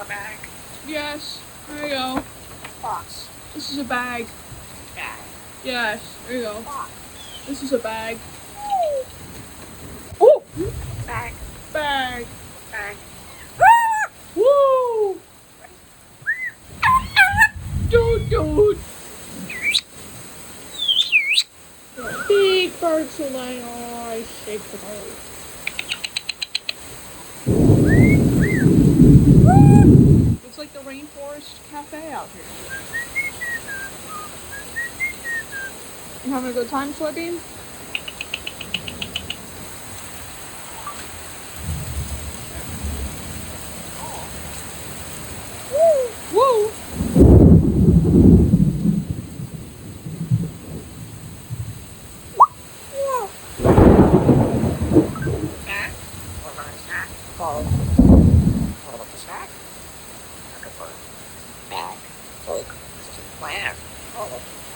A bag. Yes. There you go. Box. This is a bag. Bag. Yes. There you go. Box. This is a bag. Oh! Bag. Bag. Bag. Ah! Woo! Dude. Big birds are like, oh, I shake the bird. It's like the rainforest cafe out here. You having a good time, Soybean? Woo! Sack. Hold on, sack. Hold up the sack. Look at the bag. Look. This is a plant. Hold up.